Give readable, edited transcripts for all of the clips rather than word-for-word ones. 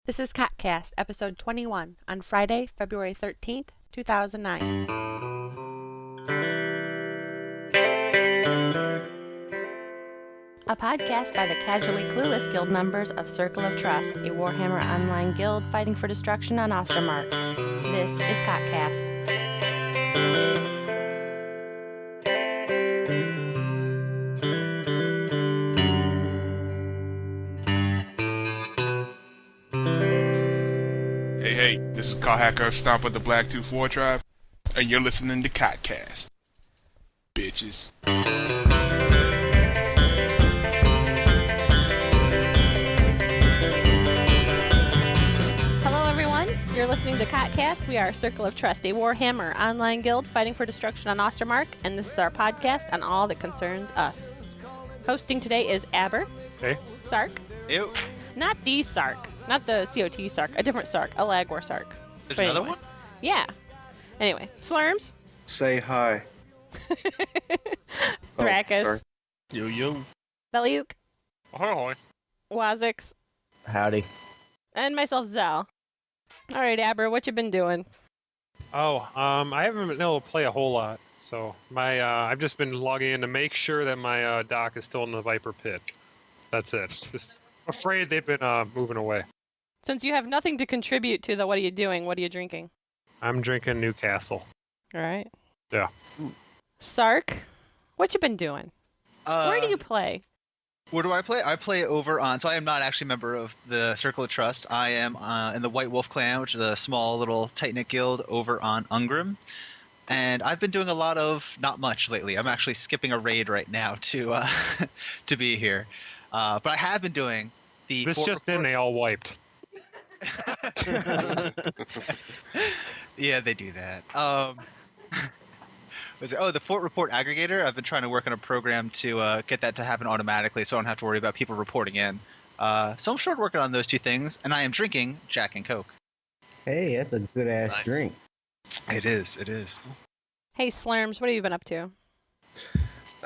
This is CoTCast, episode 21, on Friday, February 13th, 2009. A podcast by the casually clueless guild members of Circle of Trust, a Warhammer Online guild fighting for destruction on Ostermark. This is CoTCast. Hey, this is Carl Hacker of Stomp of the Black 2-4 Tribe, and you're listening to CoTCast. Bitches. Hello everyone, you're listening to CoTCast. We are Circle of Trust, a Warhammer Online guild fighting for destruction on Ostermark, and this is our podcast on all that concerns us. Hosting today is Aber. Hey. Sark. Ew. Not the Sark. Not the COT Sark. A different Sark. A Lagwar Sark. There's But another anyway. one? Yeah. Anyway. Slurms. Say hi. Thrakus. sorry. Yo. Beliuk. Ahoy. Wazix. Howdy. And myself, Zal. Alright, Aber, what you been doing? I haven't been able to play a whole lot, so I've just been logging in to make sure that my dock is still in the Viper Pit. That's it. Just afraid they've been moving away. Since you have nothing to contribute to the what are you doing, what are you drinking? I'm drinking Newcastle. Alright. Yeah. Sark, what you been doing? Where do you play? Where do I play? I play over on... So I am not actually a member of the Circle of Trust. I am in the White Wolf Clan, which is a small little tight-knit guild over on Ungrim. And I've been doing a lot of not much lately. I'm actually skipping a raid right now to to be here. But I have been doing the... This just in, they all wiped. Yeah, they do that. The Fort Report Aggregator. I've been trying to work on a program to get that to happen automatically so I don't have to worry about people reporting in. So I'm sure working on those two things, and I am drinking Jack and Coke. Hey, that's a good-ass Nice. drink. It is. Hey, Slurms, what have you been up to?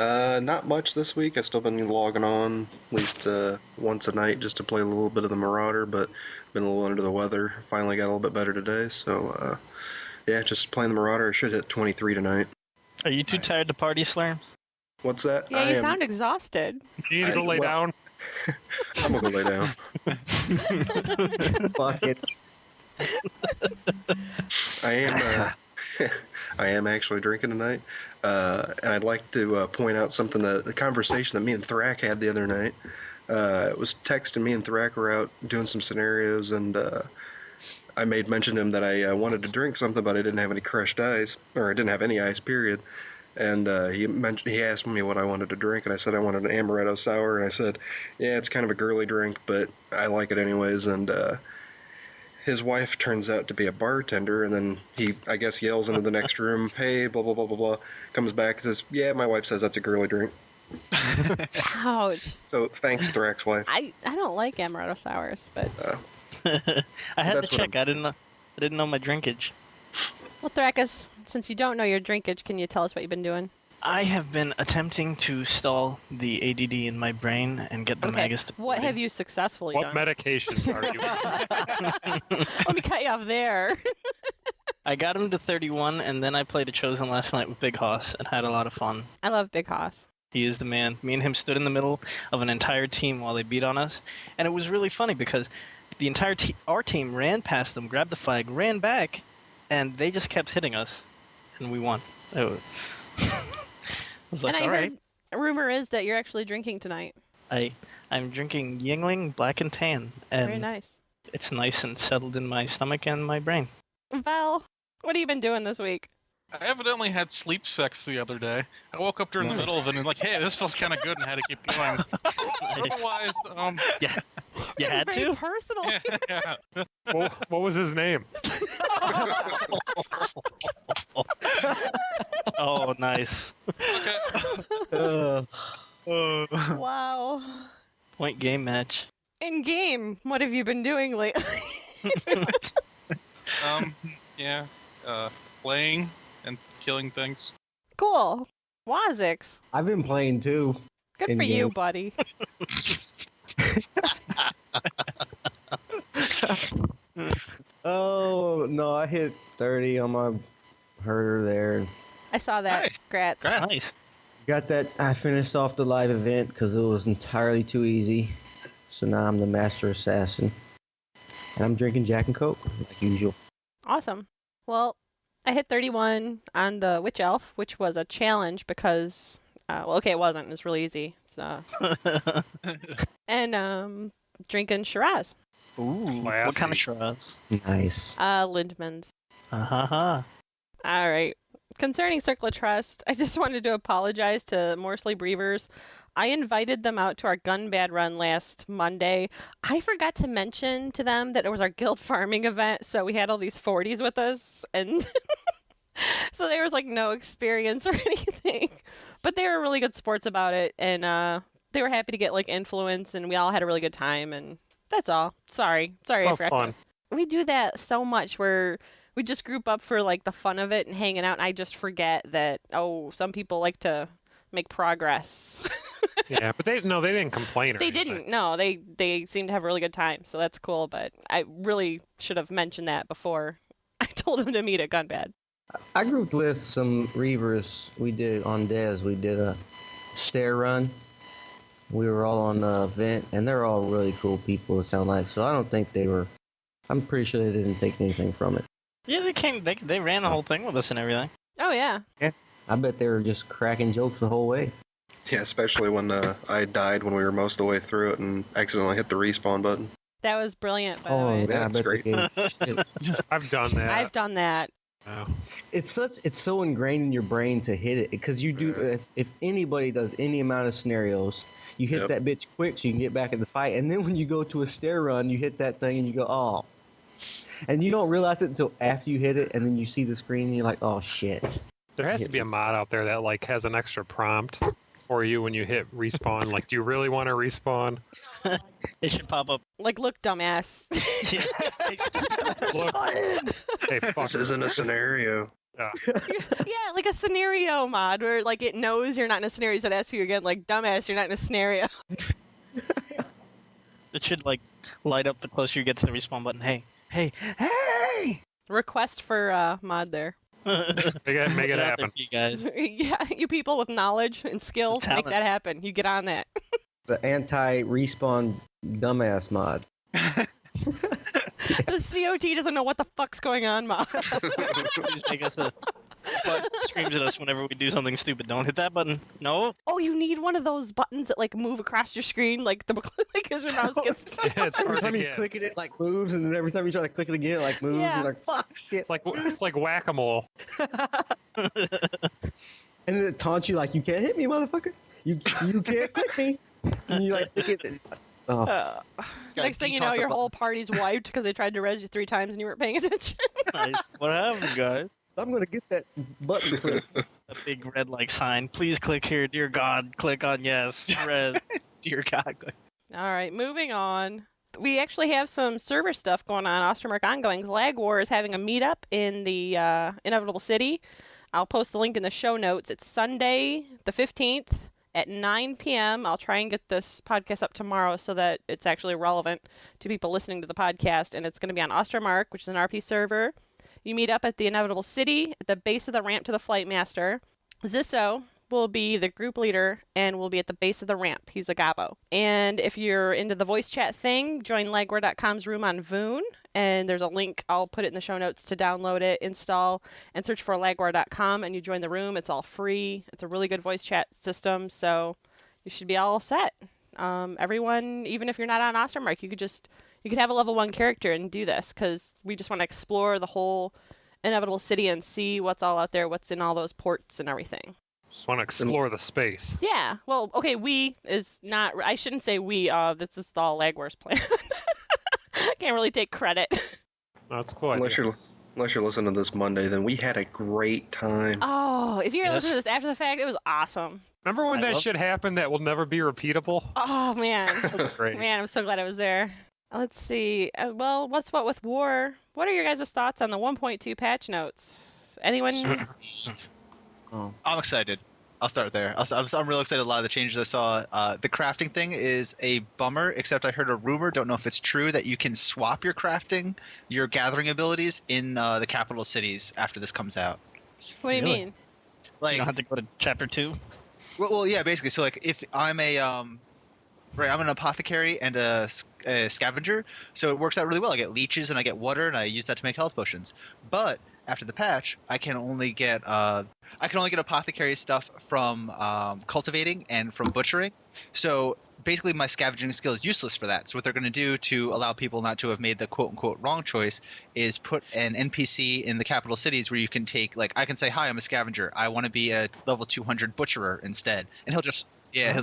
Not much this week. I've still been logging on at least once a night just to play a little bit of the Marauder, but been a little under the weather. Finally got a little bit better today, so yeah, just playing the Marauder. I should hit 23 tonight. Are you too tired to party, Slurms? What's that? Yeah, you sound exhausted. You need to go lay down. I'm gonna go lay down. Fuck it. I am actually drinking tonight, and I'd like to point out something a conversation that me and Thrak had the other night. It was texting me and Thrak were out doing some scenarios, and I made mention to him that I wanted to drink something, but I didn't have any crushed ice, or I didn't have any ice, period. And he asked me what I wanted to drink, and I said I wanted an amaretto sour, and I said, yeah, it's kind of a girly drink, but I like it anyways. And his wife turns out to be a bartender, and then he, I guess, yells into the next room, hey, blah, blah, blah, blah, blah, comes back and says, yeah, my wife says that's a girly drink. Ouch. So thanks, Thrak's wife. I don't like amaretto sours, but... I had That's to what check. I didn't know my drinkage. Well, Thrakus, since you don't know your drinkage, can you tell us what you've been doing? I have been attempting to stall the ADD in my brain and get the magus to What have you successfully What done? medications are you? Let me cut you off there. I got him to 31, and then I played a Chosen last night with Big Hoss and had a lot of fun. I love Big Hoss. He is the man. Me and him stood in the middle of an entire team while they beat on us, and it was really funny because the entire our team ran past them, grabbed the flag, ran back, and they just kept hitting us, and we won. It was like, And I all right. heard, rumor is that you're actually drinking tonight. I'm drinking Yingling Black and Tan, and Very nice. it's nice and settled in my stomach and my brain. Val, what have you been doing this week? I evidently had sleep sex the other day. I woke up during the middle of it and like, hey, this feels kind of good, and had to keep going. Otherwise, Yeah, you had Very to? personal. yeah. What was his name? Oh, nice. Wow. Point game match. In game, what have you been doing lately? Yeah. Playing and killing things. Cool. Wazix. I've been playing too. Good for you, buddy. Oh no, I hit 30 on my herder there. I saw that. Nice. Congrats. Nice. Got that. I finished off the live event because it was entirely too easy. So now I'm the master assassin, and I'm drinking Jack and Coke like usual. Awesome. Well, I hit 31 on the Witch Elf, which was a challenge because, it wasn't. It was really easy. So, and drinking Shiraz, Ooh, what kind of Shiraz? Nice. Lindman's. Ha. All right. Concerning Circle of Trust, I just wanted to apologize to Morsley Breevers. I invited them out to our gun bad run last Monday. I forgot to mention to them that it was our guild farming event, so we had all these 40s with us, and so there was like no experience or anything. But they were really good sports about it, and they were happy to get like influence, and we all had a really good time, and that's all. Sorry, I forgot. Fun. We do that so much where we just group up for like the fun of it and hanging out, and I just forget that some people like to make progress. Yeah, but they didn't complain or They anything. didn't. No, they seemed to have a really good time, so that's cool. But I really should have mentioned that before I told them to meet at Gunbad. I grouped with some Reavers. We did on Dez. We did a stair run. We were all on the event, and they're all really cool people. It sound like. So I don't think they were. I'm pretty sure they didn't take anything from it. Yeah, they came. They ran the whole thing with us and everything. Oh yeah. I bet they were just cracking jokes the whole way. Yeah, especially when I died when we were most of the way through it and accidentally hit the respawn button. That was brilliant, by the Oh, way. yeah, I That's bet great. they gave shit. I've done that. I've done that. Oh. It's so ingrained in your brain to hit it because you do. If anybody does any amount of scenarios, you hit Yep. that bitch quick so you can get back in the fight, and then when you go to a stair run, you hit that thing and you go, oh, and you don't realize it until after you hit it, and then you see the screen and you're like, oh shit. There has to be a mod out there that like has an extra prompt for you when you hit respawn. Like, do you really want to respawn? It should pop up. Like, look, dumbass. Look, hey, fuck. This isn't a scenario. Yeah. Yeah, like a scenario mod where like it knows you're not in a scenario, so it asks you again, like, dumbass, you're not in a scenario. It should like light up the closer you get to the respawn button. Hey. Request for mod there. Make it Put out there happen. for you guys. Yeah, you people with knowledge and skills, make Talent. that happen. You get on that. The anti-respawn dumbass mod. The COT doesn't know what the fuck's going on, mod. Please make us a butt screams at us whenever we do something stupid. Don't hit that button. No. Oh, you need one of those buttons that like move across your screen, like the like as your mouse gets. Yeah, it's Every hard time to you get. click it, it like moves, and then every time you try to click it again, it like moves. Yeah. You're like, fuck, shit. It's like whack-a-mole. And then it taunts you like, you can't hit me, motherfucker. You can't click me. And you like click it. Oh, Next thing you know, your whole party's wiped because they tried to res you 3 times and you weren't paying attention. Nice. What happened, guys? I'm gonna get that button clicked. A big red like sign. Please click here, dear God. Click on yes. Red. Dear God. All right, moving on. We actually have some server stuff going on. Ostermark ongoing. Lag War is having a meetup in the Inevitable City. I'll post the link in the show notes. It's Sunday, the 15th at 9 p.m. I'll try and get this podcast up tomorrow so that it's actually relevant to people listening to the podcast. And it's going to be on Ostermark, which is an RP server. You meet up at the Inevitable City at the base of the ramp to the Flight Master. Zisso will be the group leader and will be at the base of the ramp. He's a Gabo. And if you're into the voice chat thing, join lagware.com's room on Voon. And there's a link. I'll put it in the show notes to download it, install, and search for lagware.com. And you join the room. It's all free. It's a really good voice chat system. So you should be all set. Everyone, even if you're not on Ostermark, you could have a level 1 character and do this because we just want to explore the whole Inevitable City and see what's all out there, what's in all those ports and everything. Just want to explore the space. Yeah. Well, okay, we is not... I shouldn't say we. This is all Lagware's plan. Can't really take credit. That's cool. Unless you're listening to this Monday, then we had a great time. Oh, if you're Yes. listening to this after the fact, it was awesome. Remember when I that love- shit happened that will never be repeatable? Oh, man. Great. Man, I'm so glad I was there. Let's see. Well, what's what with War? What are your guys' thoughts on the 1.2 patch notes? Anyone? I'm excited. I'll start there. I'm real excited. A lot of the changes I saw. The crafting thing is a bummer, except I heard a rumor, don't know if it's true, that you can swap your gathering abilities in the capital cities after this comes out. What do you Really? mean? So Like, you don't have to go to chapter 2? well, yeah, basically. So, like, if I'm I'm an apothecary and a scavenger, so it works out really well. I get leeches and I get water, and I use that to make health potions. But after the patch, I can only get apothecary stuff from cultivating and from butchering. So basically, my scavenging skill is useless for that. So what they're going to do to allow people not to have made the quote unquote wrong choice is put an NPC in the capital cities where you can take, like, I can say, "Hi, I'm a scavenger. I want to be a level 200 butcherer instead," and he'll just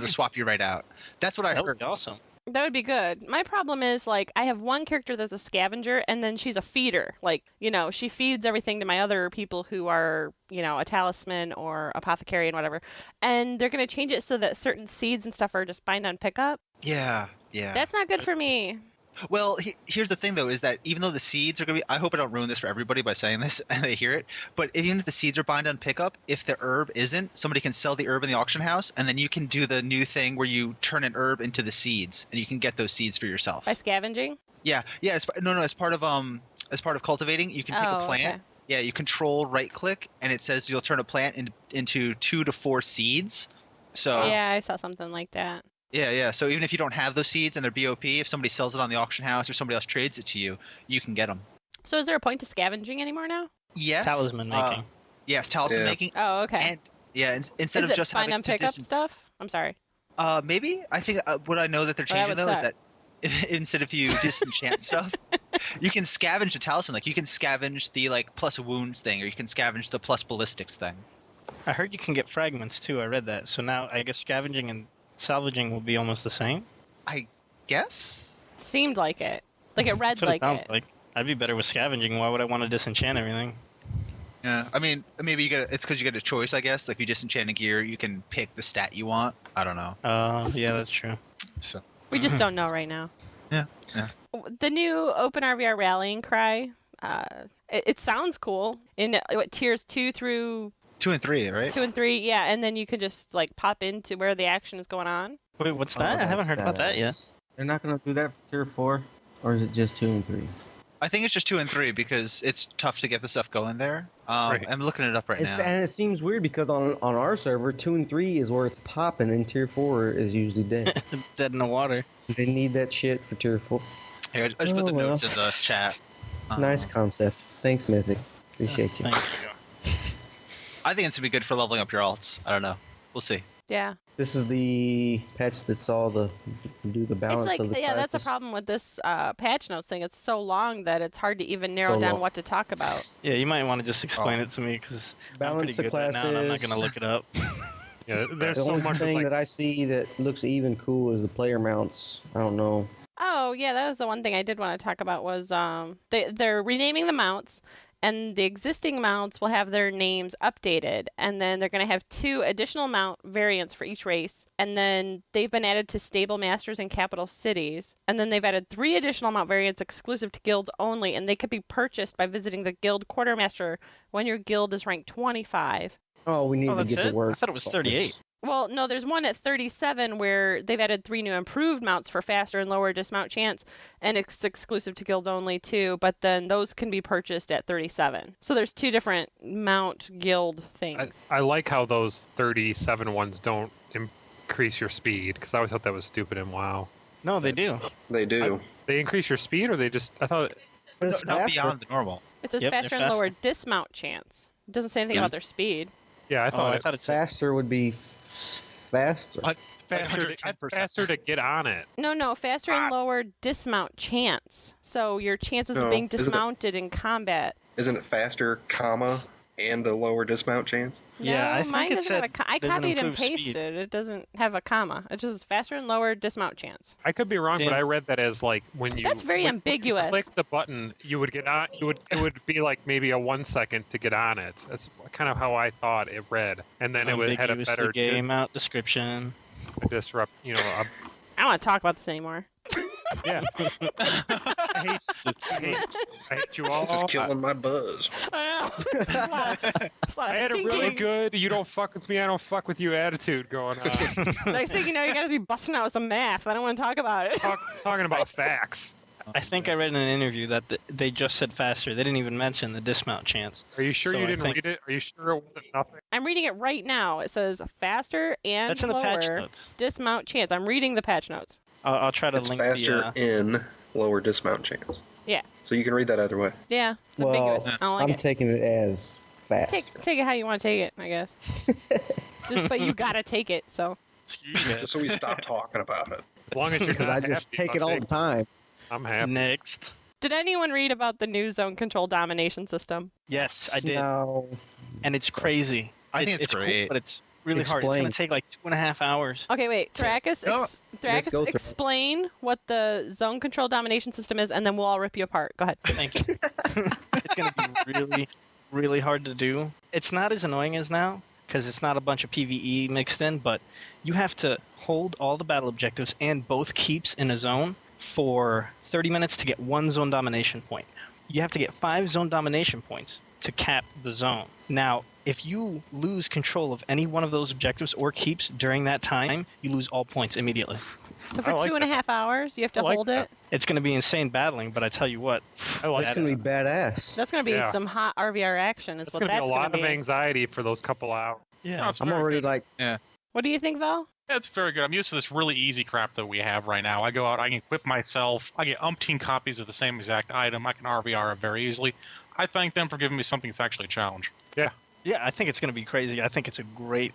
swap you right out. That's what I That heard. would be awesome. That would be good. My problem is, like, I have one character that's a scavenger, and then she's a feeder. Like, she feeds everything to my other people who are, a talisman or apothecary and whatever. And they're going to change it so that certain seeds and stuff are just bind on pickup. Yeah. That's not good for me. Well, here's the thing, though, is that even though the seeds are going to be... I hope I don't ruin this for everybody by saying this and they hear it, but even if the seeds are bind on pickup, if the herb isn't, somebody can sell the herb in the auction house, and then you can do the new thing where you turn an herb into the seeds, and you can get those seeds for yourself. By scavenging? Yeah. As part of cultivating, you can take a plant. Okay. Yeah, you control right-click, and it says you'll turn a plant into 2 to 4 seeds. So Yeah, I saw something like that. Yeah. So even if you don't have those seeds and they're BOP, if somebody sells it on the auction house or somebody else trades it to you, you can get them. So is there a point to scavenging anymore now? Yes. Talisman making. Yes, talisman Yeah. making. Oh, okay. And instead is of it just bind having on to pickup stuff? I'm sorry. maybe I think what I know that they're Well, that changing would though is suck. that instead of you disenchant stuff, you can scavenge the talisman. Like you can scavenge the plus wounds thing, or you can scavenge the plus ballistics thing. I heard you can get fragments too. I read that. So now I guess scavenging and salvaging will be almost the same. I guess. Seemed like it. Like it read That's what like it sounds it. like. I'd be better with scavenging. Why would I want to disenchant everything? Yeah, I mean, maybe it's because you get a choice, I guess. Like, if you disenchant a gear, you can pick the stat you want. I don't know. Yeah, that's true. So We just don't know right now. Yeah. The new Open RVR rallying cry, it sounds cool. In tiers 2 through 2 and 3, right? 2 and 3, yeah, and then you can just pop into where the action is going on. Wait, what's that? I haven't heard about that yet. They're not going to do that for tier 4? Or is it just 2 and 3? I think it's just 2 and 3 because it's tough to get the stuff going there. Right. I'm looking it up right now. And it seems weird because on our server, 2 and 3 is where it's popping, and tier 4 is usually dead. Dead in the water. They need that shit for tier 4. Here, I just put the well. notes in the chat. Nice concept. Thanks, Mythic. Appreciate you. Thanks. I think it's going to be good for leveling up your alts. I don't know. We'll see. Yeah. This is the patch that's all the balance It's of the yeah, that's a classes. problem with this patch notes thing. It's so long that it's hard to even narrow So down long. what to talk about. Yeah, you might want to just explain it to me because I'm Balance pretty of good right now, and I'm not classes. going to look it up. Yeah, there's The so only much. thing Like, that I see that looks even cool is the player mounts. I don't know. Oh, yeah, that was the one thing I did want to talk about was they're renaming the mounts, and the existing mounts will have their names updated, and then they're going to have 2 additional mount variants for each race, and then they've been added to stable masters in capital cities, and then they've added 3 additional mount variants exclusive to guilds only, and they could be purchased by visiting the guild quartermaster when your guild is ranked 25. Oh, we need Oh, to that's get the it? word. I thought it was 38. Well, no, there's one at 37 where they've added 3 new improved mounts for faster and lower dismount chance, and it's exclusive to guilds only too, but then those can be purchased at 37. So there's 2 different mount guild things. I like how those 37 ones don't increase your speed, because I always thought that was stupid in WoW. No, they do. They do. They increase your speed, or they just... I thought... Says Not faster. beyond the normal. It says Yep, they're faster and lower faster. dismount chance. It doesn't say anything about their Yes. speed. Yeah, I Oh, thought, I thought it said Faster would be faster. faster 110%. faster to get on it. No, faster and lower dismount chance. So your chances No, of being isn't it- dismounted in combat. Isn't it faster, comma, and a lower dismount chance? Yeah, I No, think mine it doesn't have said I there's an copied and improved speed. pasted. It doesn't have a comma. It just says faster and lower dismount chance. I could be wrong, Damn. but I read that as like when you That's very when ambiguous. you click the button, you would get on. It would be like maybe a 1 second to get on it. That's kind of how I thought it read, and then it would had a Ambiguously better game out description. disrupt. I don't want to talk about this anymore. Yeah. I hate you all. This is killing my buzz. I know. I had a really good "you don't fuck with me, I don't fuck with you" attitude going on. Next thing you know, you gotta be busting out with some math. I don't want to talk about it. Talking about facts. I think I read in an interview that they just said faster. They didn't even mention the dismount chance. Are you sure So you I didn't think- read it? Are you sure it wasn't nothing? I'm reading it right now. It says faster and That's in the lower patch notes. dismount chance. I'm reading the patch notes. I'll try to It's link faster the. in lower dismount chance. Yeah. So you can read that either way. Yeah, it's Well, ambiguous. I don't like I'm it. taking it as fast. Take it how you want to take it, I guess. But you gotta take it. So Excuse me. Just so we stop talking about it. As long as you're Because not I just happy take it about all the time. I'm happy. Next. did anyone read about the new zone control domination system? Yes, I did. No. And it's crazy. I think it's cool, great. but it's really hard. It's Explain. going to take like 2.5 hours. Okay, wait. Trackus, let's go through it. explain what the zone control domination system is, and then we'll all rip you apart. Go ahead. Thank you. It's going to be really, really hard to do. It's not as annoying as now because it's not a bunch of PvE mixed in, but you have to hold all the battle objectives and both keeps in a zone for 30 minutes to get one zone domination point. You have to get 5 zone domination points to cap the zone. Now, if you lose control of any one of those objectives or keeps during that time, you lose all points immediately. So for I like 2.5 hours, you have to I like hold that. it. It's going to be insane battling, but I tell you what, I like That's that going is- to be badass. That's gonna be Yeah. some hot RVR action. Is It's what going to be that's a lot gonna of be. anxiety for those couple hours. yeah. No, it's I'm very already good. like, What do you think, Val? Yeah, it's very good. I'm used to this really easy crap that we have right now. I go out, I can equip myself, I get umpteen copies of the same exact item, I can RVR it very easily. I thank them for giving me something that's actually a challenge. Yeah, I think it's going to be crazy. I think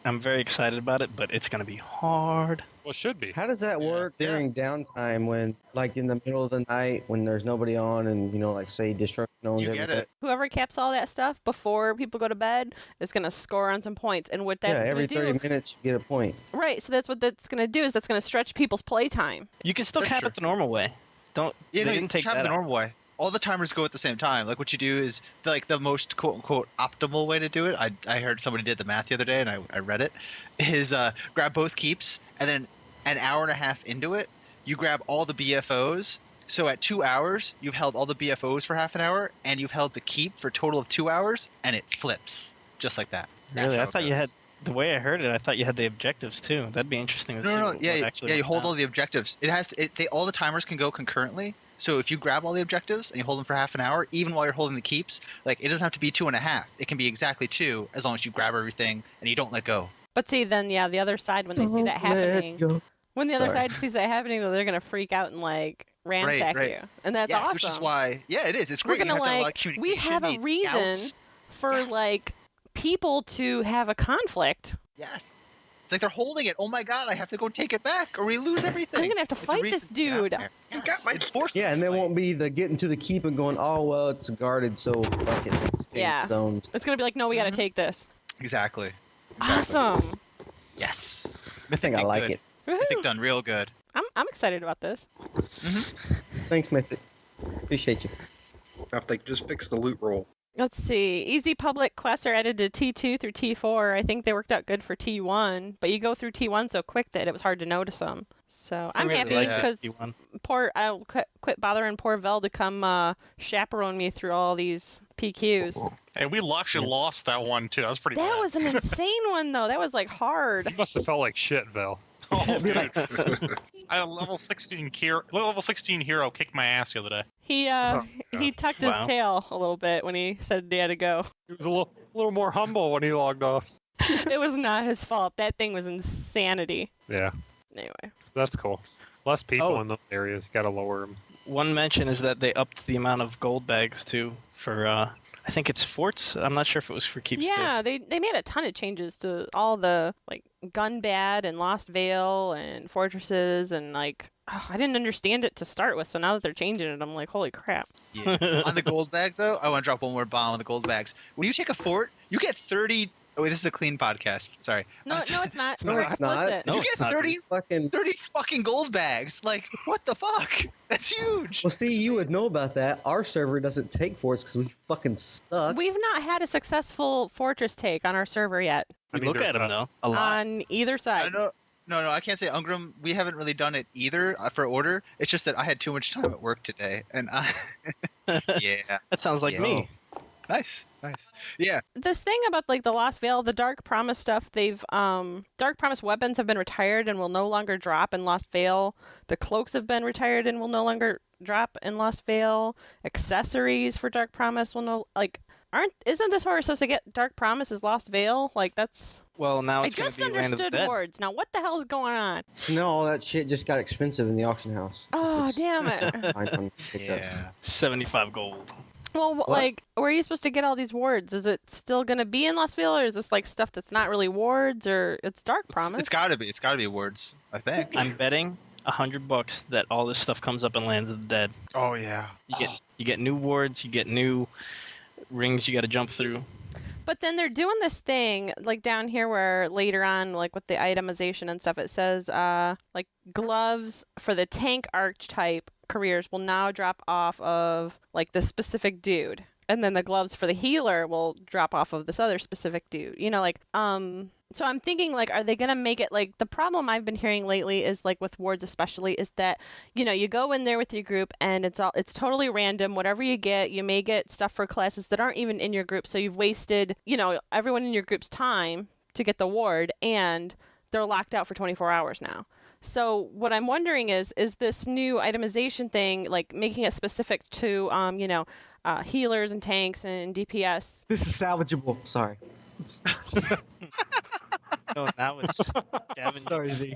I'm very excited about it, but it's going to be hard. Well, it should be. how does that work during downtime when, like, in the middle of the night when there's nobody on and, like, say, destruction owns You get everything? it. Whoever caps all that stuff before people go to bed is gonna score on some points, and what that's Yeah, every gonna 30 do, minutes you get a point. right? So that's what that's gonna do is that's gonna stretch people's playtime. You can still That's cap true. it the normal way. Don't. Yeah, they no, you didn't take try that it the out. normal way. All the timers go at the same time. Like what you do is the most quote unquote optimal way to do it. I heard somebody did the math the other day and I read it. Is grab both keeps and then an hour and a half into it, you grab all the BFOs. So at 2 hours, you've held all the BFOs for half an hour and you've held the keep for a total of 2 hours, and it flips just like that. That's Really, how I it thought you had. goes. The way I heard it, I thought you had the objectives too. That'd be interesting to see. No, what yeah, actually yeah. You went hold down. all the objectives. It has all the timers can go concurrently. So if you grab all the objectives and you hold them for half an hour, even while you're holding the keeps, like it doesn't have to be 2.5. It can be exactly 2 as long as you grab everything and you don't let go. But see, then the other side when they see that happening, when the other Sorry. side sees that happening, though, they're gonna freak out and like ransack right. you, and that's yes, awesome. which is why, yeah, it is. It's We're great. gonna You have to have a lot like of we have a communication, reason scouts. for Yes. like people to have a conflict. Yes. It's like they're holding it. Oh my god, I have to go take it back or we lose everything. I'm gonna have to It's a fight reason this to get out dude. there. You got my- It's forced Yeah, and there fight. won't be the getting to the keep and going, oh, well, it's guarded, so fuck it. Let's change Yeah. zones. It's gonna be like, no, we gotta take this. Exactly. Awesome. Yes. I think I like good. it. Mythic Woohoo. done real good. I'm excited about this. Thanks, Mythic. Appreciate you. Now, if they could just fix the loot roll. Let's see. Easy public quests are added to T2 through T4. I think they worked out good for T1, but you go through T1 so quick that it was hard to notice them. So I'm really happy like because T1. I'll quit bothering poor Vel to come chaperone me through all these PQs. Hey, we actually lost that one too. That was pretty That bad. was an insane one though. That was like hard. You must have felt like shit, Val. Oh, dude. I had a level 16 hero kick my ass the other day. He he tucked Wow. his tail a little bit when he said he had to go. He was a little more humble when he logged off. It was not his fault. That thing was insanity. Yeah, Anyway. that's cool. Less people Oh. in those areas. You gotta lower them. One mention is that they upped the amount of gold bags too for. I think it's forts. I'm not sure if it was for keeps too. Yeah, they made a ton of changes to all the like Gunbad and Lost Vale and fortresses and like I didn't understand it to start with, so now that they're changing it, I'm like, holy crap. Yeah. On the gold bags, though, I want to drop one more bomb on the gold bags. When you take a fort, you get 30. Oh, wait, this is a clean podcast. Sorry. No, it's not. No, We're it's not. explicit. No, you it's get not. 30 Fucking. 30 fucking gold bags. Like, what the fuck? That's huge. Well, see, you would know about that. Our server doesn't take forts because we fucking suck. We've not had a successful fortress take on our server yet. I mean, Look there's at them a- though. A lot. On either I side. know. No, I can't say Ungram. We haven't really done it either for order. It's just that I had too much time at work today, and yeah. That sounds like me. Nice. Yeah. This thing about like the Lost Veil, the Dark Promise stuff, they've Dark Promise weapons have been retired and will no longer drop in Lost Veil. The cloaks have been retired and will no longer drop in Lost Veil. Accessories for Dark Promise will no isn't this where we're supposed to get Dark Promise is Lost Veil? Like that's Well, now I it's going just to be Land of the understood Dead. words. Now what the hell is going on? No, all that shit just got expensive in the auction house. Oh It's damn it. fine on pickups. 75 gold. Well, like, where are you supposed to get all these wards? Is it still gonna be in Lost Veil, or is this like stuff that's not really wards, or it's Dark Promise? It's gotta be. It's gotta be words. I think. I'm betting $100 that all this stuff comes up in Lands of the Dead. Oh yeah. You get new wards, you get new rings you got to jump through. But then they're doing this thing like down here where later on, like with the itemization and stuff, it says like gloves for the tank archetype careers will now drop off of like the specific dude. And then the gloves for the healer will drop off of this other specific dude. You know, like so I'm thinking like, are they gonna make it like the problem I've been hearing lately is like with wards especially is that, you know, you go in there with your group and it's totally random. Whatever you may get stuff for classes that aren't even in your group. So you've wasted, you know, everyone in your group's time to get the ward and they're locked out for 24 hours now. So what I'm wondering is this new itemization thing like making it specific to you know, healers and tanks and DPS? This is salvageable. Sorry. No, now it's Gavin. Sorry, Z.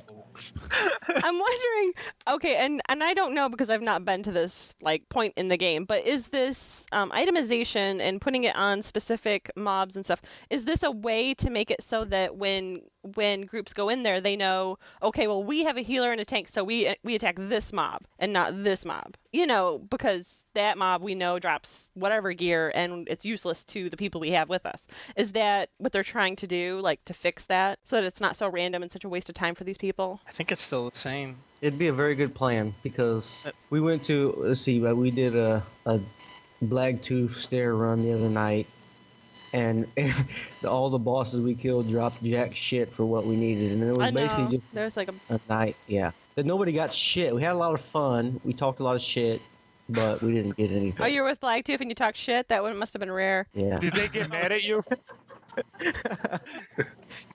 I'm wondering, okay, and I don't know because I've not been to this like point in the game, but is this itemization and putting it on specific mobs and stuff, is this a way to make it so that when groups go in there, they know, okay, well, we have a healer and a tank, so we attack this mob and not this mob, you know, because that mob we know drops whatever gear and it's useless to the people we have with us. Is that what they're trying to do, like to fix that so that it's not so random and such a waste of time for these people? I think it's still the same. It'd be a very good plan because we went to, let's see, we did a Blagtooth stair run the other night, and all the bosses we killed dropped jack shit for what we needed, and it was basically just there's like a night, yeah. But nobody got shit. We had a lot of fun. We talked a lot of shit, but we didn't get anything. Oh, you were with Blagtooth and you talked shit? That one must have been rare. Yeah. Did they get mad at you?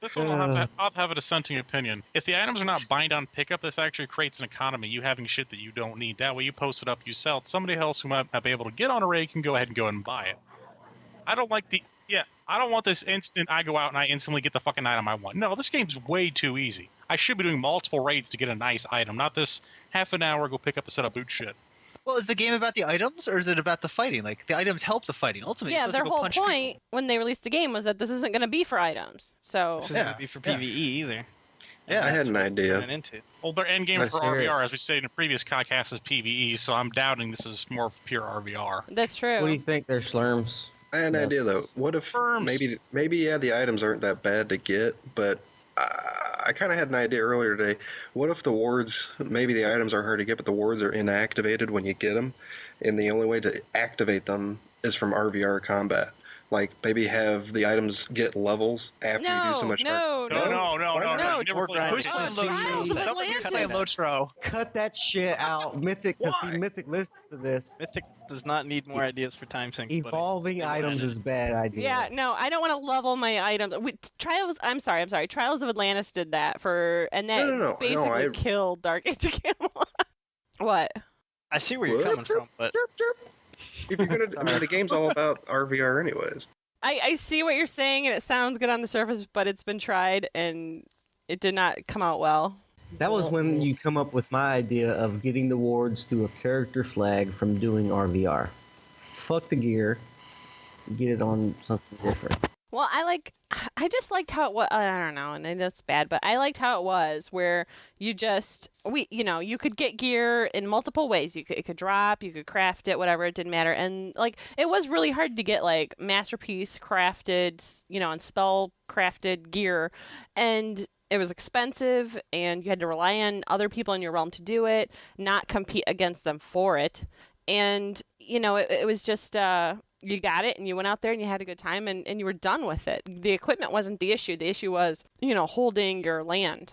This one I'll have a dissenting opinion. If the items are not bind on pickup, this actually creates an economy. You having shit that you don't need. That way you post it up, you sell it. Somebody else who might not be able to get on a raid can go ahead and buy it. I don't want this instant I go out and I instantly get the fucking item I want. No, this game's way too easy. I should be doing multiple raids to get a nice item, not this half an hour go pick up a set of boot shit. Well, is the game about the items or is it about the fighting? Like the items help the fighting. Ultimately, Yeah, you're supposed their to go whole punch point when they released the game was that this isn't going to be for items. So This isn't going to be for PvE either. Yeah, I had an idea. Running into. Well, their end game Let's for hear it. RVR, as we stated in a previous podcast, is PvE, so I'm doubting this is more pure RVR. that's true. What do you think? They're slurms. I had an Yeah. idea though. What if Firms. maybe yeah, the items aren't that bad to get, but I kind of had an idea earlier today. What if the wards, maybe the items are hard to get, but the wards are inactivated when you get them, and the only way to activate them is from RVR combat? Like maybe have the items get levels after you do so much. No. No. You never played Who's this. playing Trials of Nobody's playing Atlantis. Lotro. Cut that shit out. Mythic, because see, Mythic listens to this. Mythic does not need more ideas for time sinks. buddy. Evolving items is a bad idea. Yeah, no, I don't want to level my items. I'm sorry. Trials of Atlantis did that and that No, basically killed Dark Age of Camelot. What? I see where you're coming from, but If you're gonna, I mean, the game's all about RVR anyways. I see what you're saying, and it sounds good on the surface, but it's been tried, and it did not come out well. That was when you come up with my idea of getting the wards through a character flag from doing RVR. Fuck the gear. Get it on something different. Well, I just liked how it was. I don't know, and that's bad, but I liked how it was, where you you could get gear in multiple ways. It could drop, you could craft it, whatever, it didn't matter. And like, it was really hard to get like masterpiece crafted, and spell crafted gear, and it was expensive, and you had to rely on other people in your realm to do it, not compete against them for it. And it was just you got it and you went out there and you had a good time and you were done with it. The equipment wasn't the issue. The issue was, holding your land.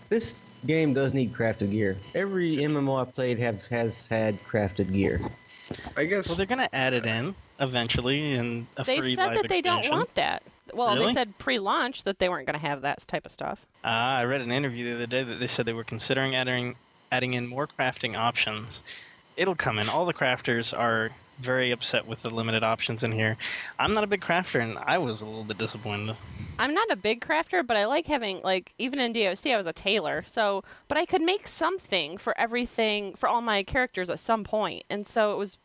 This game does need crafted gear. Every MMO I've played has had crafted gear. I guess. Well, they're gonna add it in eventually in a They've free said live that they don't expansion. want that. Well, Really? they said pre-launch that they weren't going to have that type of stuff. I read an interview the other day that they said they were considering adding in more crafting options. It'll come in. All the crafters are very upset with the limited options in here. I'm not a big crafter, and I was a little bit disappointed. I'm not a big crafter, but I like having, like, even in DOC, I was a tailor. So, but I could make something for everything, for all my characters at some point. And so it was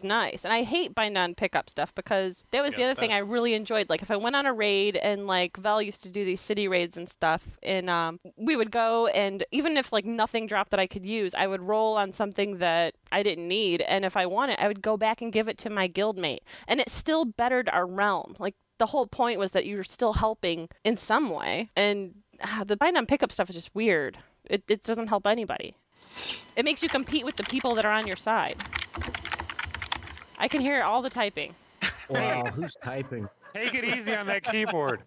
nice. And I hate bind on pickup stuff because that was the Yes, other thing I really enjoyed. Like, if I went on a raid and, like, Vel used to do these city raids and stuff, and we would go, and even if, like, nothing dropped that I could use, I would roll on something that I didn't need. And if I want it, I would go back and give it to my guildmate. And it still bettered our realm. Like, the whole point was that you were still helping in some way. And the bind on pickup stuff is just weird. It doesn't help anybody. It makes you compete with the people that are on your side. I can hear all the typing. Wow, who's typing? Take it easy on that keyboard.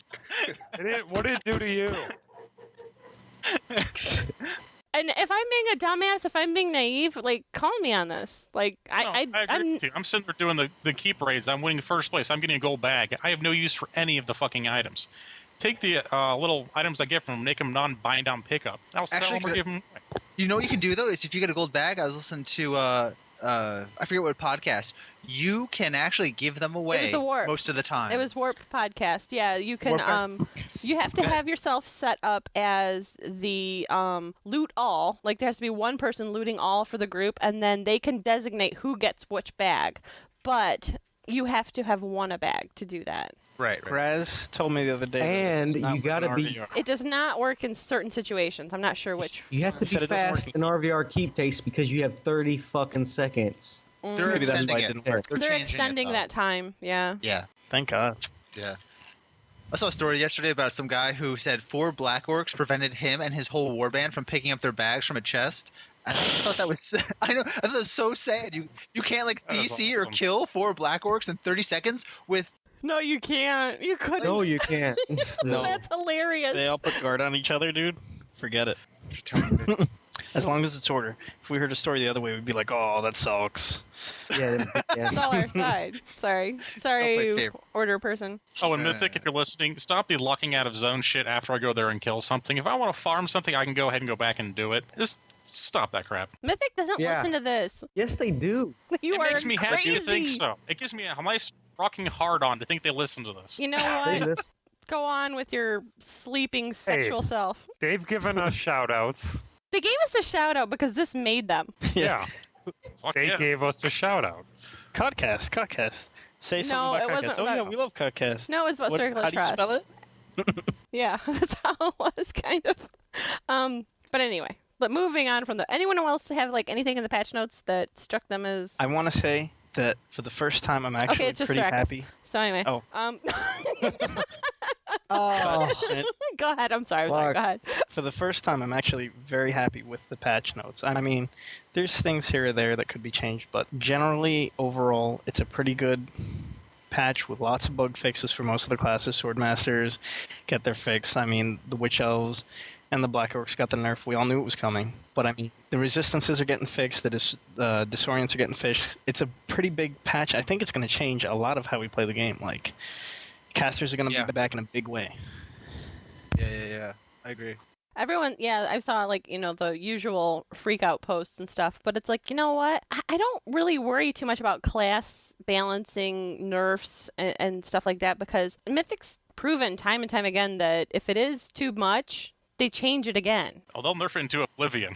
What did it do to you? And if I'm being a dumbass, if I'm being naive, like, call me on this. Like, I agree with you. I'm sitting there doing the keep raids. I'm winning first place. I'm getting a gold bag. I have no use for any of the fucking items. Take the little items I get from them, make them non-bind on pickup. I'll sell them or give them away. You know what you can do though is if you get a gold bag. I was listening to I forget what podcast. You can actually give them away the Warp. most of the time. It was Warp Podcast. Yeah, you can. You have to have yourself set up as the loot all. Like, there has to be one person looting all for the group, and then they can designate who gets which bag. But you have to have won a bag to do that. Right. Raz told me the other day. that And it's not you gotta working be- RVR. It does not work in certain situations. I'm not sure which. You have to Said be it doesn't fast work. in RVR keep takes because you have 30 fucking seconds. They're Maybe that's extending why it it. didn't work. They're They're changing it, extending though. that time. Yeah. Yeah. Thank God. Yeah. I saw a story yesterday about some guy who said 4 black orcs prevented him and his whole warband from picking up their bags from a chest. And I just thought that was I thought that was so sad. You can't like That was CC or awesome. kill 4 black orcs in 30 seconds with No, you can't. You couldn't. No, you can't. No. That's hilarious. They all put guard on each other, dude. Forget it. As long as it's order. If we heard a story the other way, we'd be like, oh, that sucks. Yeah, It's all our side. Sorry, favorite. order person. Oh, and Mythic, if you're listening, stop the locking out of zone shit after I go there and kill something. If I want to farm something, I can go ahead and go back and do it. Just stop that crap. Mythic doesn't Yeah. listen to this. Yes, they do. You It are makes me crazy. happy to think so. It gives me a nice rocking hard on to think they listen to this. You know They what? listen. Go on with your sleeping sexual self. They've given us shout-outs. They gave us a shout out because this made them. Yeah, Fuck they yeah. gave us a shout-out. CoTCast. Say something No, about it CoTCast. wasn't Oh, yeah, about- we love CoTCast. No, it's about Circle How of do you Trust. spell it? Yeah, that's how it was, kind of. But anyway, but moving on from the. Anyone else have like anything in the patch notes that struck them as? I want to say that for the first time, I'm actually it's just pretty Thrakus. happy. So anyway. Oh. Oh, And Go ahead. I'm sorry. Fuck. Go ahead. for the first time, I'm actually very happy with the patch notes. I mean, there's things here or there that could be changed, but generally, overall, it's a pretty good patch with lots of bug fixes for most of the classes. Swordmasters get their fix. I mean, the Witch Elves and the Black Orcs got the nerf. We all knew it was coming. But I mean, the resistances are getting fixed. The disorients are getting fixed. It's a pretty big patch. I think it's going to change a lot of how we play the game. Like, casters are going to Yeah. be back in a big way. Yeah. I agree. Everyone, yeah, I saw like, the usual freak out posts and stuff, but it's like, you know what? I don't really worry too much about class balancing nerfs and stuff like that because Mythic's proven time and time again that if it is too much, they change it again. Oh, they'll nerf it into oblivion.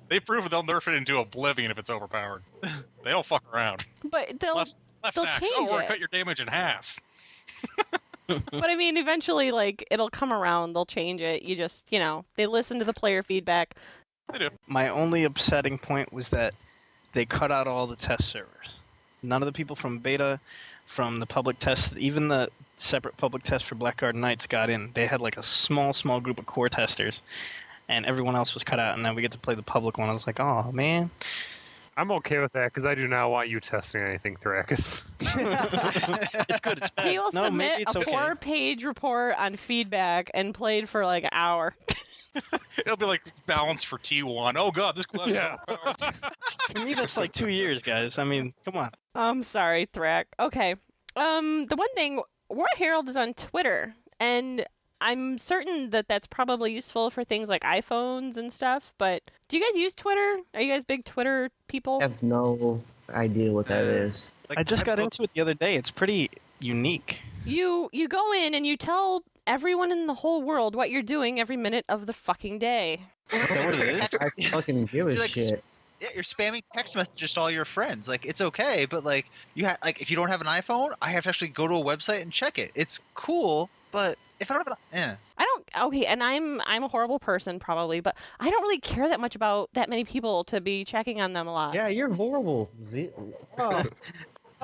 They've proven they'll nerf it into oblivion if it's overpowered. They don't fuck around. But they'll Left they'll axe. change Or it. cut your damage in half. But I mean, eventually, like, it'll come around. They'll change it. You just, they listen to the player feedback. They do. My only upsetting point was that they cut out all the test servers. None of the people from beta, from the public test, even the separate public test for Blackguard Knights got in. They had like a small group of core testers, and everyone else was cut out, and now we get to play the public one. I was like, oh, man. I'm okay with that because I do not want you testing anything, Thrakus. It's good. It's bad. He will no, submit maybe it's a okay. 4-page report on feedback and played for like an hour. It'll be like balance for T1. Oh god, this class. Yeah. For me, that's like 2 years, guys. I mean, come on. I'm sorry, Thrak. Okay. The one thing, War Herald is on Twitter, and I'm certain that that's probably useful for things like iPhones and stuff, but do you guys use Twitter? Are you guys big Twitter people? I have no idea what that is. I just got into it the other day. It's pretty unique. You go in and you tell everyone in the whole world what you're doing every minute of the fucking day. Is that what it is? I fucking give a You're like, shit. Yeah, you're spamming text messages to all your friends. Like, it's okay, but like if you don't have an iPhone, I have to actually go to a website and check it. It's cool, but if I don't have I don't. Okay, and I'm a horrible person probably, but I don't really care that much about that many people to be checking on them a lot. Yeah, you're horrible. Oh,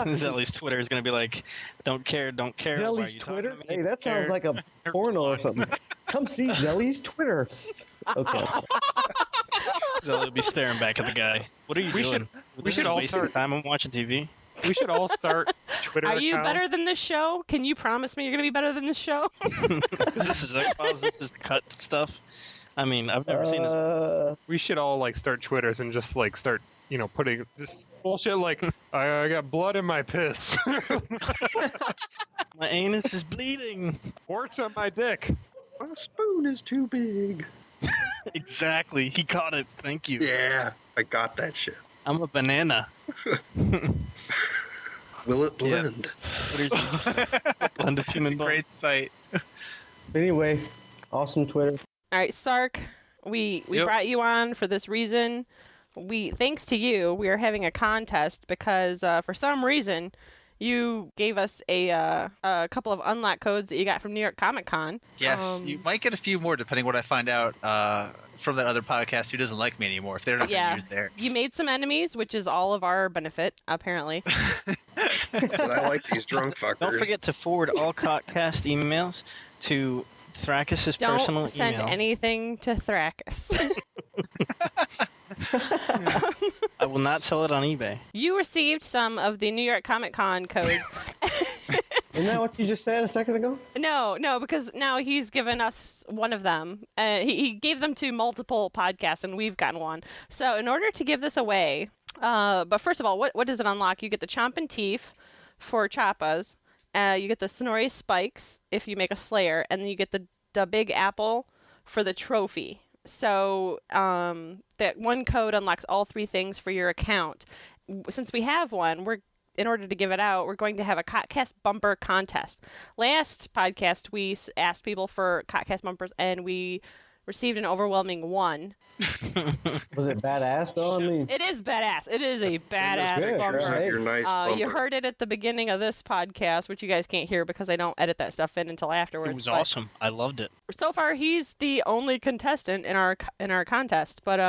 Zelly's Twitter is going to be like, don't care. Why are Zelly's you Twitter? talking to me? Hey, that sounds like a porno or something. Come see Zelly's Twitter. Okay. Zelly will be staring back at the guy. What are you doing? we should all wasting start- time. I'm watching TV. We should all start Twitter Are you accounts. better than this show? Can you promise me you're gonna be better than this show? This is X-Files. This is the cut stuff. I mean, I've never seen this. We should all like start Twitters and just like start, putting this bullshit like I got blood in my piss, My anus is bleeding. warts on my dick. My spoon is too big. Exactly. He caught it. Thank you. Yeah, I got that shit. I'm a banana. Will it blend? What is blend of human bone? Great site. Anyway, awesome Twitter. All right, Sark, we Yep. brought you on for this reason. Thanks to you, we are having a contest because for some reason you gave us a couple of unlock codes that you got from New York Comic Con. Yes, you might get a few more depending what I find out from that other podcast who doesn't like me anymore if they're not going Yeah. to use theirs. You made some enemies, which is all of our benefit, apparently. But I like these drunk fuckers. Don't forget to forward all CoTCast emails to Thrakis' Don't personal send email. anything to Thrakis. I will not sell it on eBay. You received some of the New York Comic Con codes. Isn't that what you just said a second ago? No, because now he's given us one of them. He gave them to multiple podcasts, and we've gotten one. So in order to give this away, but first of all, what does it unlock? You get the Chompin' Teeth for Chappas. You get the Snorri Spikes if you make a Slayer, and then you get the Big Apple for the trophy. So that one code unlocks all three things for your account. Since we have one, in order to give it out, we're going to have a CoTCast bumper contest. Last podcast, we asked people for CoTCast bumpers, and we received an overwhelming 1. Was it badass though? I mean, It is badass. It is a badass good, bumper. right? Your nice You bumper. heard it at the beginning of this podcast, which you guys can't hear because I don't edit that stuff in until afterwards. It was but awesome. I loved it. So far, he's the only contestant in our contest. But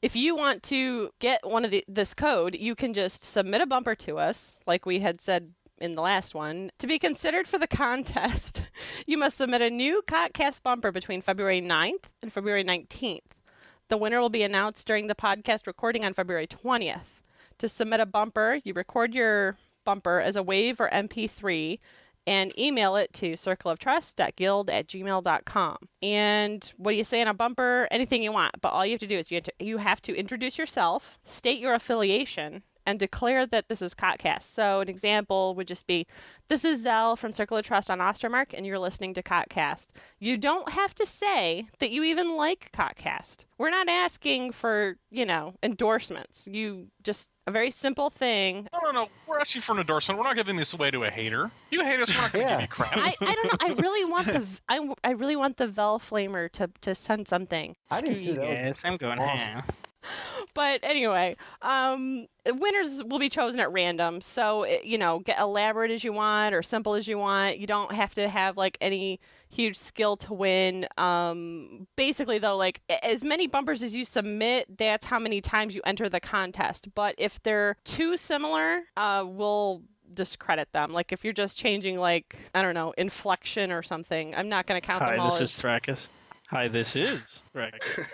if you want to get one of this code, you can just submit a bumper to us, like we had said in the last one. To be considered for the contest, you must submit a new CoTCast bumper between February 9th and February 19th. The winner will be announced during the podcast recording on February 20th. To submit a bumper, you record your bumper as a WAV or MP3 and email it to circleoftrust.guild@gmail.com. And what do you say on a bumper? Anything you want, but all you have to do is you have to introduce yourself, state your affiliation, and declare that this is CoTCast. So an example would just be, this is Zell from Circle of Trust on Ostermark, and you're listening to CoTCast. You don't have to say that you even like CoTCast. We're not asking for, endorsements. You just, a very simple thing. No. We're asking for an endorsement. We're not giving this away to a hater. You hate us, we're not going to Yeah. give you crap. I don't know. I really want the Vel Flamer to send something. I do too. That was Yes, I'm going awesome. But anyway, winners will be chosen at random. So, get elaborate as you want or simple as you want. You don't have to have like any huge skill to win. Basically, though, like as many bumpers as you submit, that's how many times you enter the contest. But if they're too similar, we'll discredit them. Like if you're just changing like, I don't know, inflection or something, I'm not going to count them Hi, all this as... is Thrakis. Hi, this is Thrakis.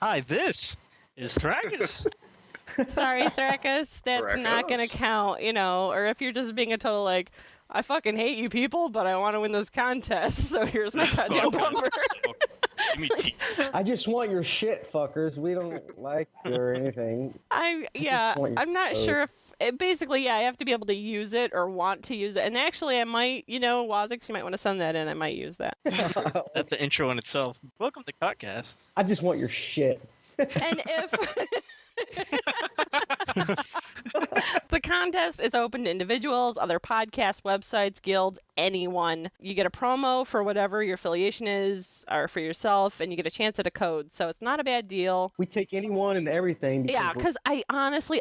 Hi, this is Thrakis. Sorry, Thrakus, that's not gonna count, or if you're just being a total I fucking hate you people, but I want to win this contest, so here's my goddamn bumper. Give me teeth. I just want your shit, fuckers. We don't like you or anything. I'm not sure if basically, I have to be able to use it or want to use it. And actually, I might, Wazix, you might want to send that in. I might use that. That's an intro in itself. Welcome to CoTCast. I just want your shit. And if the contest is open to individuals, other podcasts, websites, guilds, anyone. You get a promo for whatever your affiliation is, or for yourself, and you get a chance at a code. So it's not a bad deal. We take anyone and everything. Yeah, because I honestly,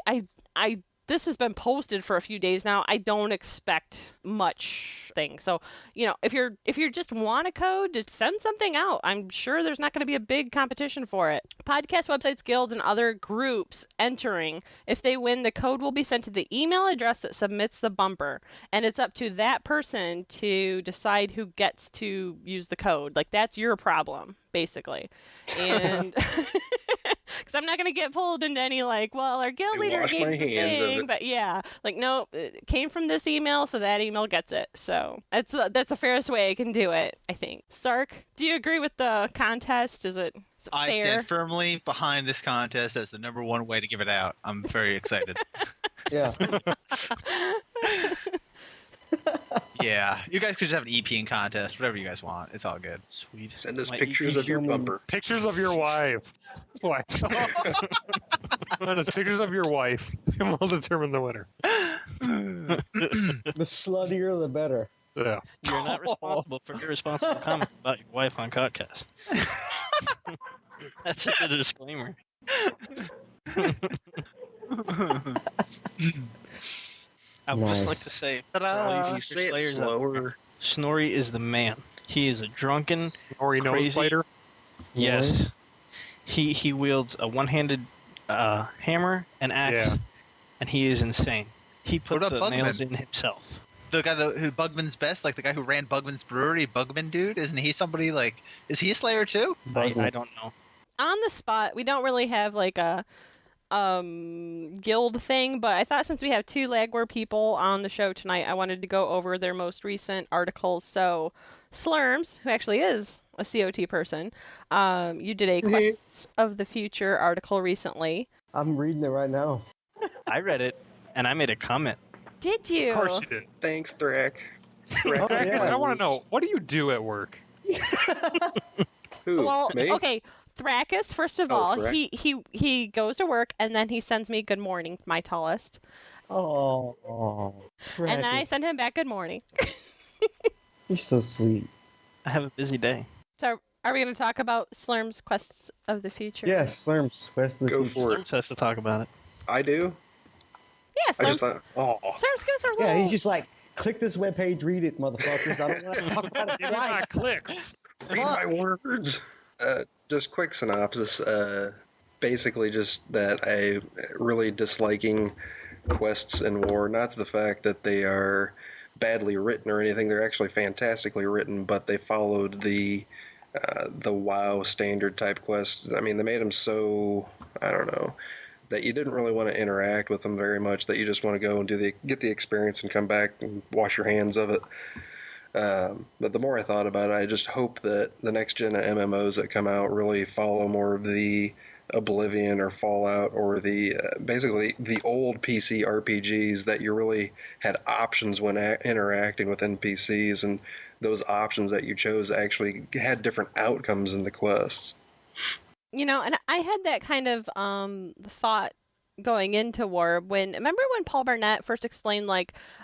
this has been posted for a few days now. I don't expect much thing. So, if you just want a code, to send something out. I'm sure there's not going to be a big competition for it. Podcast websites, guilds, and other groups entering. If they win, the code will be sent to the email address that submits the bumper. And it's up to that person to decide who gets to use the code. That's your problem, basically. And because I'm not going to get pulled into any our guild leader gave the thing, but yeah, no, it came from this email, so that email gets it. So that's the fairest way I can do it, I think. Sark, do you agree with the contest? Is it fair? I stand firmly behind this contest as the number one way to give it out. I'm very excited. Yeah. Yeah, you guys could just have an EPing contest, whatever you guys want. It's all good. Sweet. Send us My pictures EP of your bumper. Pictures of your wife. What? Send us pictures of your wife, and we'll determine the winner. The sluttier, the better. Yeah. You're not responsible for irresponsible comments about your wife on CoTCast. That's the disclaimer. I would just like to say, for all you You future say it slayers out there, slower. Snorri is the man. He is a drunken, Snorri nose crazy. fighter. Yes. He wields a one-handed hammer and axe, Yeah. and he is insane. He put What the about nails Bugman? in himself. The guy who Bugman's best, the guy who ran Bugman's brewery, Bugman dude, isn't he somebody is he a Slayer too? I don't know. On the spot, we don't really have a guild thing, but I thought since we have two Lagwar people on the show tonight, I wanted to go over their most recent articles. So Slurms, who actually is a COT person, you did a Quests of the Future article recently. I'm reading it right now. I read it, and I made a comment. Did you? Of course you did. Thanks, Thrak. Thrakus, I want to know, what do you do at work? Who? Well, Me? okay. Thrakus, first of Oh, all, correct. he goes to work and then he sends me good morning, my tallest. Oh. And then I Thrakus. send him back good morning. You're so sweet. I have a busy day. So are we going to talk about Slurm's Quests of the Future? Yes, Slurms. Quest of the Go Future. for it. Slurms has to talk about it. I do? Yeah, I just Slurms. thought, Slurms, give us a roll. Yeah, he's just click this webpage, read it, motherfuckers. I don't want to talk about it Give me my twice. clicks. read my words. Just quick synopsis. Basically, just that I really disliking quests in war. Not the fact that they are badly written or anything. They're actually fantastically written, but they followed the WoW standard type quests. I mean, they made them so, I don't know, that you didn't really want to interact with them very much. That you just want to go and get the experience and come back and wash your hands of it. But the more I thought about it, I just hope that the next gen of MMOs that come out really follow more of the Oblivion or Fallout or the basically the old PC RPGs that you really had options when interacting with NPCs, and those options that you chose actually had different outcomes in the quests. And I had that kind of thought going into war remember when Paul Barnett first explained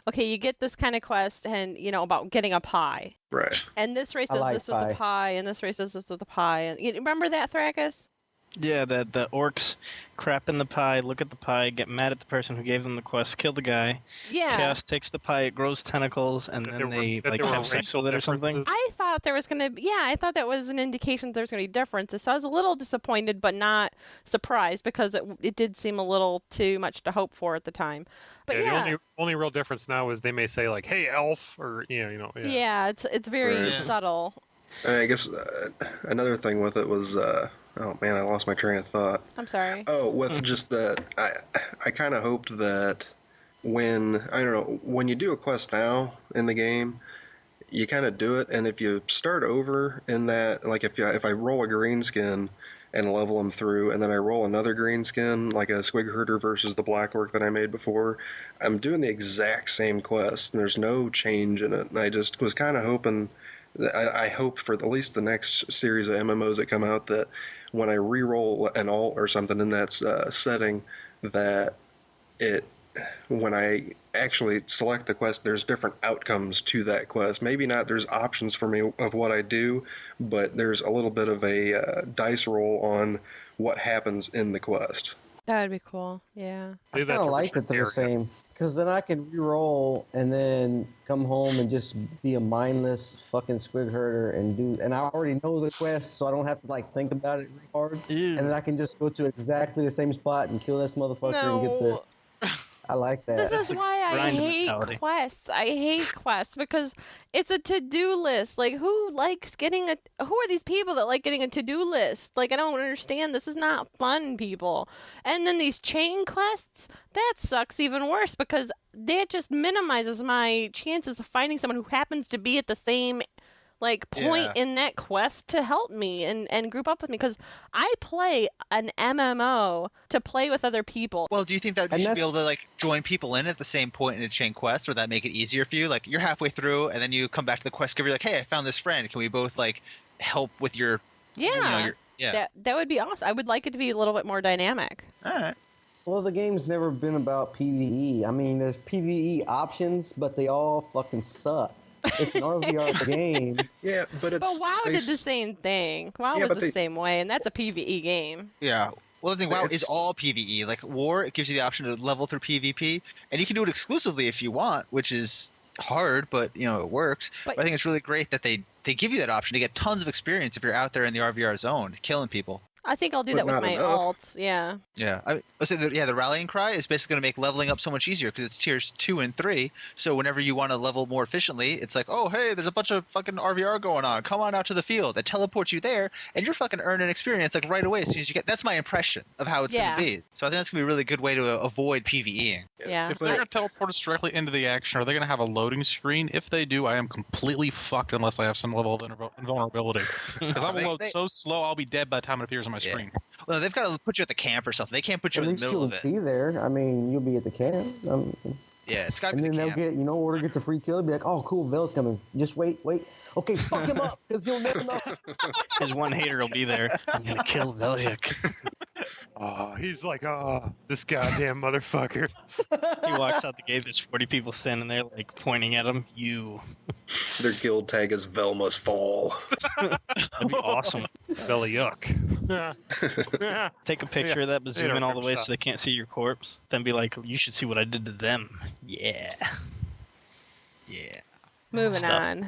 okay, you get this kind of quest and about getting a pie, Right. and this race I does like this with the pie, and this race does this with the pie, and you remember that, Thrakus? Yeah, that the orcs crap in the pie, look at the pie, get mad at the person who gave them the quest, kill the guy. Yeah. Chaos takes the pie, it grows tentacles, and then they have sex with it or something. I thought there was going to I thought that was an indication that there was going to be differences. So I was a little disappointed, but not surprised, because it did seem a little too much to hope for at the time. But yeah. The only real difference now is they may say hey, elf, or Yeah, it's very Right. subtle. I guess another thing with it was Oh man, I lost my train of thought. I'm sorry. Oh, with just that, I kind of hoped that when I don't know when you do a quest now in the game, you kind of do it, and if you start over in that, like if I roll a green skin and level them through, and then I roll another green skin, like a squig herder versus the black orc that I made before, I'm doing the exact same quest, and there's no change in it. And I just was kind of hoping, I hope for at least the next series of MMOs that come out that when I re-roll an alt or something in that setting, that it when I actually select the quest, there's different outcomes to that quest. Maybe not there's options for me of what I do, but there's a little bit of a dice roll on what happens in the quest. That would be cool. Yeah. I kind of like that they're the same, because then I can re-roll and then come home and just be a mindless fucking squig herder and I already know the quest, so I don't have to like think about it really hard. Ew. And then I can just go to exactly the same spot and kill this motherfucker and get the. I like that. This is why I hate quests. I hate quests because it's a to-do list. Like, who are these people that like getting a to-do list? Like, I don't understand. This is not fun, people. And then these chain quests, that sucks even worse because that just minimizes my chances of finding someone who happens to be at the same point in that quest to help me and group up with me, because I play an MMO to play with other people. Well, do you think that you should be able to like join people in at the same point in a chain quest, or that make it easier for you? Like you're halfway through and then you come back to the quest giver, you're like, hey, I found this friend. Can we both like help with your That would be awesome. I would like it to be a little bit more dynamic. All right. Well, the game's never been about PvE. I mean, there's PvE options, but they all fucking suck. It's an RVR game. Yeah, but WoW did the same thing. WoW was the same way, and that's a PvE game. Yeah. Well, the thing, WoW is all PvE. Like War, it gives you the option to level through PvP, and you can do it exclusively if you want, which is hard, but it works. But I think it's really great that they give you that option to get tons of experience if you're out there in the RVR zone killing people. I think I'll do that with my alt. Yeah. Yeah. Let's say the rallying cry is basically going to make leveling up so much easier because it's tiers 2 and 3. So whenever you want to level more efficiently, it's like, oh, hey, there's a bunch of fucking RVR going on. Come on out to the field. That teleports you there, and you're fucking earning experience like right away as soon as you get. That's my impression of how it's going to be. So I think that's going to be a really good way to avoid PvEing. Yeah. If they're going to teleport us directly into the action, are they going to have a loading screen? If they do, I am completely fucked unless I have some level of invulnerability. Because I will load so slow, I'll be dead by the time it appears on my screen. Well, they've got to put you at the camp or something. They can't put you in the middle of it. At least you'll be there. I mean, you'll be at the camp. Yeah, it's got to be the camp. And then they'll get, Order gets a free kill. They'll be like, oh, cool, Vel's coming. Just wait. Okay, fuck him up, because you'll never know. His one hater will be there. I'm going to kill Veljak. Oh, he's like, this goddamn motherfucker. He walks out the gate, there's 40 people standing there, like, pointing at him. You. Their guild tag is Vel must fall. That'd be awesome. Veljak. Take a picture of that, but zoom in all the way so they can't see your corpse. Then be like, you should see what I did to them. Yeah. Moving on.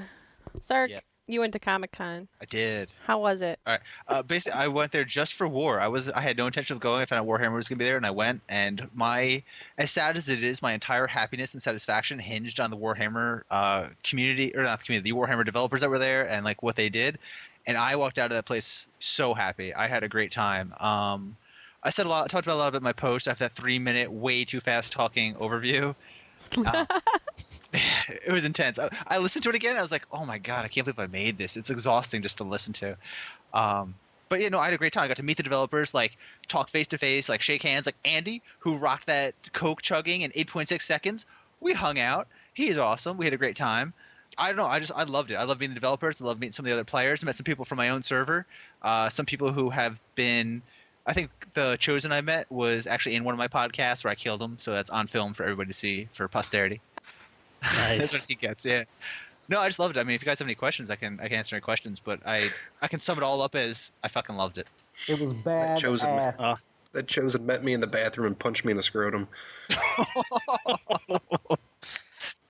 Sark, you went to Comic-Con. I did. How was it? All right. Basically, I went there just for War. I had no intention of going. I found out Warhammer was going to be there, and I went. And as sad as it is, my entire happiness and satisfaction hinged on the Warhammer community, or not the community, the Warhammer developers that were there, and like what they did. And I walked out of that place so happy. I had a great time. I talked about a lot of it in my post after that 3-minute, way too fast talking overview. It was intense. I listened to it again. I was like, oh my God, I can't believe I made this. It's exhausting just to listen to. But I had a great time. I got to meet the developers, like talk face to face, like shake hands, like Andy, who rocked that Coke chugging in 8.6 seconds. We hung out. He is awesome. We had a great time. I don't know. I loved it. I love meeting the developers. I love meeting some of the other players. I met some people from my own server. Some people who have been. I think the Chosen I met was actually in one of my podcasts where I killed him, so that's on film for everybody to see for posterity. Nice. That's what he gets. Yeah. No, I just loved it. I mean, if you guys have any questions, I can answer any questions, but I can sum it all up as I fucking loved it. It was bad. That Chosen met me in the bathroom and punched me in the scrotum.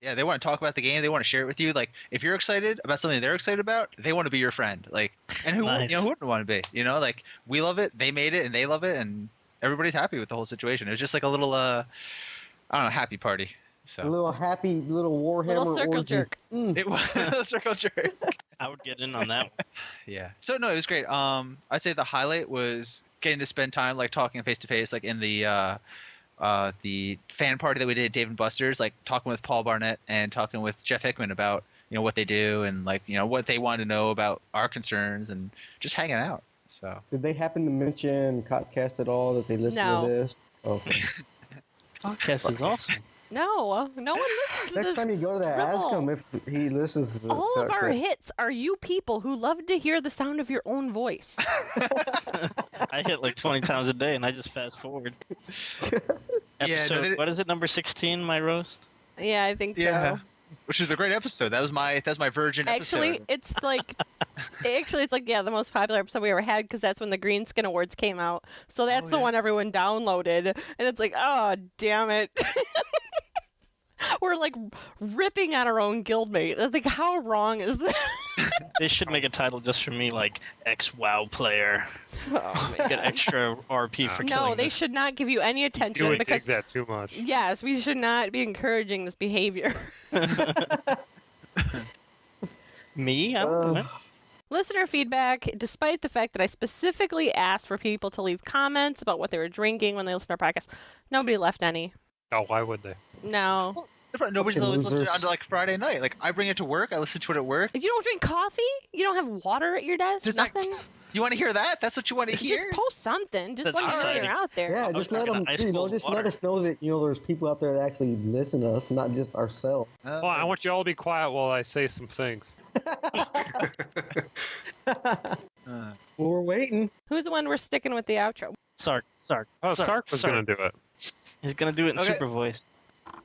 Yeah, they want to talk about the game. They want to share it with you. Like, if you're excited about something they're excited about, they want to be your friend. Like, and who wouldn't want to be? Like we love it, they made it, and they love it, and everybody's happy with the whole situation. It was just like a little, I don't know, happy party. So a little happy little Warhammer little circle orgy. jerk. It was a circle jerk. I would get in on that one. Yeah. So no, it was great. I'd say the highlight was getting to spend time like talking face to face, like in the fan party that we did at Dave and Buster's, like talking with Paul Barnett and talking with Jeff Hickman about what they do and like what they want to know about our concerns and just hanging out. So Did they happen to mention CoTCast at all? That they listen No. to this? Okay. Podcast is awesome. No, no one listens to Next this. time you go to that, ask dribble. him if he listens to All of our CoTCast. hits are you people who love to hear the sound of your own voice. I hit like 20 times a day, and I just fast forward. Episode, what is it, number 16, my roast? Yeah, I think so. yeah, which is a great episode. That's my virgin Actually, episode. it's like the most popular episode we ever had because that's when the Green Skin Awards came out. So that's the one everyone downloaded, and it's like, oh damn it. We're like ripping on our own guildmate. It's like, how wrong is that? They should make a title just for me, like ex-WoW player. Oh, Get extra RP for killing no, they this. should not give you any attention You would because dig that too much. yes, we should not be encouraging this behavior. Me? I don't know. Listener feedback, despite the fact that I specifically asked for people to leave comments about what they were drinking when they listened to our podcast, nobody left any. Oh, why would they? No. Nobody's Fucking always listening losers. on like Friday night. Like I bring it to work. I listen to it at work. You don't drink coffee? You don't have water at your desk? Does that- Nothing? You want to hear that? That's what you want to hear? Just post something. Just That's let us know exciting. you're out there. Yeah, just let drinking them. ice cold Just water. let us know that there's people out there that actually listen to us, not just ourselves. Well, I want you all to be quiet while I say some things. Well, we're waiting. Who's the one we're sticking with the outro? Sark. Oh, Sark was going to do it. He's going to do it in Okay. super voice.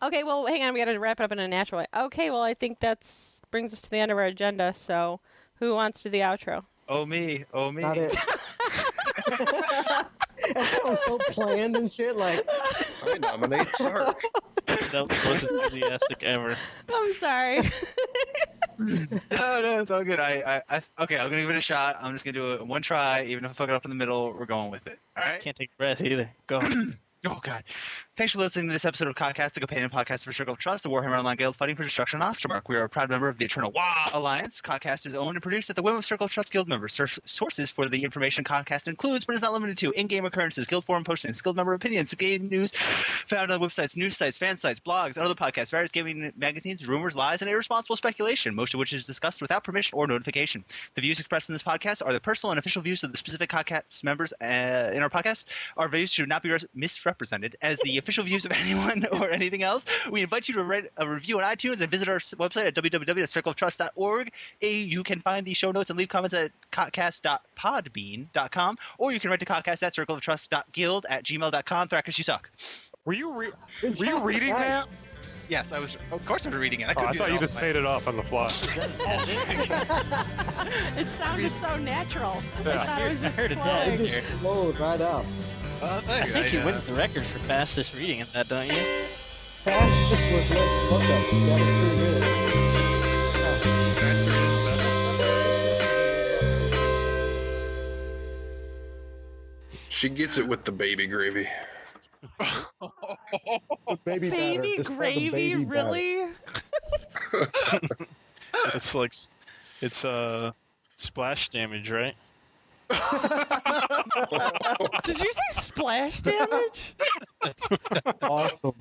Okay, well, hang on. We got to wrap it up in a natural way. Okay, well, I think that's brings us to the end of our agenda. So, who wants to do the outro? Oh me. Not it. That sounds so planned and shit. Like, I nominate Sark. That was the most enthusiastic ever. I'm sorry. No, it's all good. Okay, I'm gonna give it a shot. I'm just gonna do it one try, even if I fuck it up in the middle. We're going with it. All right. Can't take a breath either. Go. Oh god. Thanks for listening to this episode of CoTCast, the companion podcast for Circle of Trust, the Warhammer Online Guild fighting for destruction on Ostermark. We are a proud member of the Eternal Wa Alliance. CoTCast is owned and produced at the whim of Circle of Trust Guild members. Sources for the information CoTCast includes, but is not limited to, in-game occurrences, guild forum postings, guild member opinions, game news found on websites, news sites, fan sites, blogs, and other podcasts, various gaming magazines, rumors, lies, and irresponsible speculation, most of which is discussed without permission or notification. The views expressed in this podcast are the personal and official views of the specific CoTCast members in our podcast. Our views should not be misrepresented as the official views of anyone or anything else. We invite you to write a review on iTunes and visit our website at www.circleoftrust.org. You can find the show notes and leave comments at cotcast.podbean.com, or you can write to cotcast@circleoftrust.guild@gmail.com. Thrackers, you suck. Were you reading that? Yes, I was. Of course, I was reading it. Oh, I thought you just made it up on the fly. It sounded so natural. Yeah. I thought it was just heard it, yeah. flowing. it just flowed right out. I think he wins the record for fastest reading in that, don't you? Fastest was less look up. That was pretty good. She gets it with the baby gravy. Baby batter. Baby It's called the gravy, baby batter. really? It's like it's splash damage, right? Did you say splash damage? Awesome.